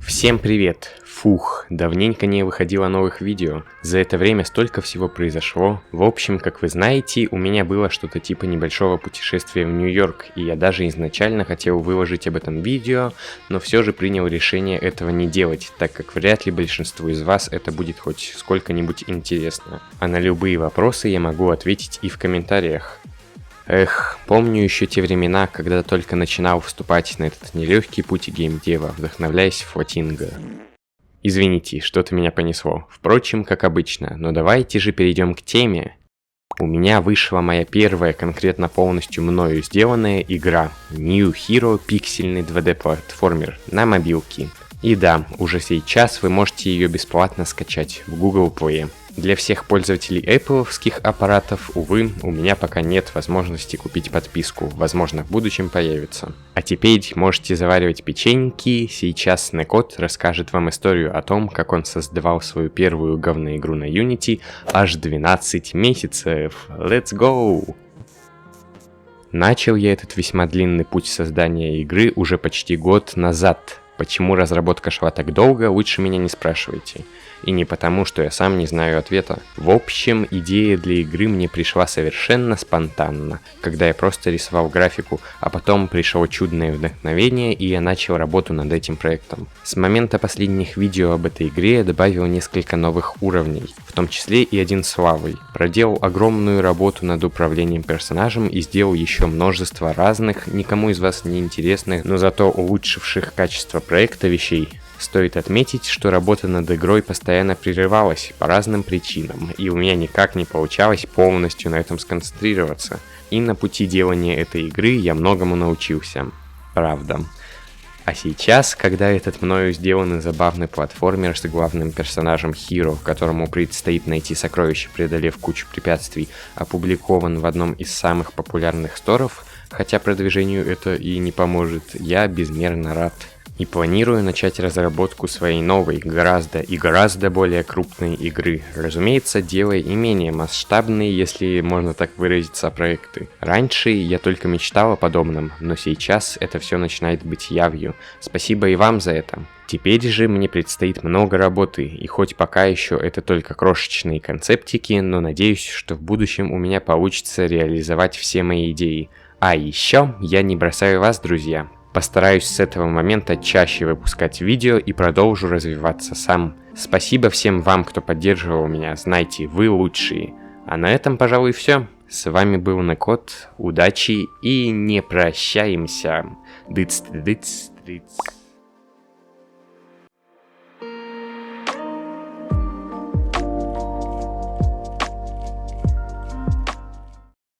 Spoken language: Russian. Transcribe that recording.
Всем привет! Фух, давненько не выходило новых видео. За это время столько всего произошло. В общем, как вы знаете, у меня было что-то типа небольшого путешествия в Нью-Йорк, и я даже изначально хотел выложить об этом видео, но все же принял решение этого не делать, так как вряд ли большинству из вас это будет хоть сколько-нибудь интересно. А на любые вопросы я могу ответить и в комментариях. Эх, помню еще те времена, когда только начинал вступать на этот нелегкий путь геймдева, вдохновляясь Флотинго. Извините, что-то меня понесло. Впрочем, как обычно, но давайте же перейдем к теме. У меня вышла моя первая, конкретно полностью мною сделанная игра New Hero пиксельный 2D-платформер на мобилке. И да, уже сейчас вы можете ее бесплатно скачать в Google Play. Для всех пользователей Apple'овских аппаратов, увы, у меня пока нет возможности купить подписку, возможно в будущем появится. А теперь можете заваривать печеньки, сейчас Некот расскажет вам историю о том, как он создавал свою первую говноигру на Unity аж 12 месяцев. Let's go! Начал я этот весьма длинный путь создания игры уже почти год назад. Почему разработка шла так долго, лучше меня не спрашивайте. И не потому, что я сам не знаю ответа. В общем, идея для игры мне пришла совершенно спонтанно, когда я просто рисовал графику, а потом пришло чудное вдохновение, и я начал работу над этим проектом. С момента последних видео об этой игре я добавил несколько новых уровней, в том числе и один с лавой. Проделал огромную работу над управлением персонажем и сделал еще множество разных, никому из вас не интересных, но зато улучшивших качество проекта вещей. Стоит отметить, что работа над игрой постоянно прерывалась по разным причинам, и у меня никак не получалось полностью на этом сконцентрироваться. И на пути делания этой игры я многому научился. Правда. А сейчас, когда этот мною сделанный забавный платформер с главным персонажем Hero, которому предстоит найти сокровища, преодолев кучу препятствий, опубликован в одном из самых популярных сторов, хотя продвижению это и не поможет, я безмерно рад. И планирую начать разработку своей новой, гораздо более крупной игры. Разумеется, делая и менее масштабные, если можно так выразиться, проекты. Раньше я только мечтал о подобном, но сейчас это все начинает быть явью. Спасибо и вам за это. Теперь же мне предстоит много работы, и хоть пока еще это только крошечные концептики, но надеюсь, что в будущем у меня получится реализовать все мои идеи. А еще я не бросаю вас, друзья. Постараюсь с этого момента чаще выпускать видео и продолжу развиваться сам. Спасибо всем вам, кто поддерживал меня, знайте, вы лучшие. А на этом, пожалуй, все. С вами был Некот, удачи и не прощаемся. Дыц-дыц-дыц.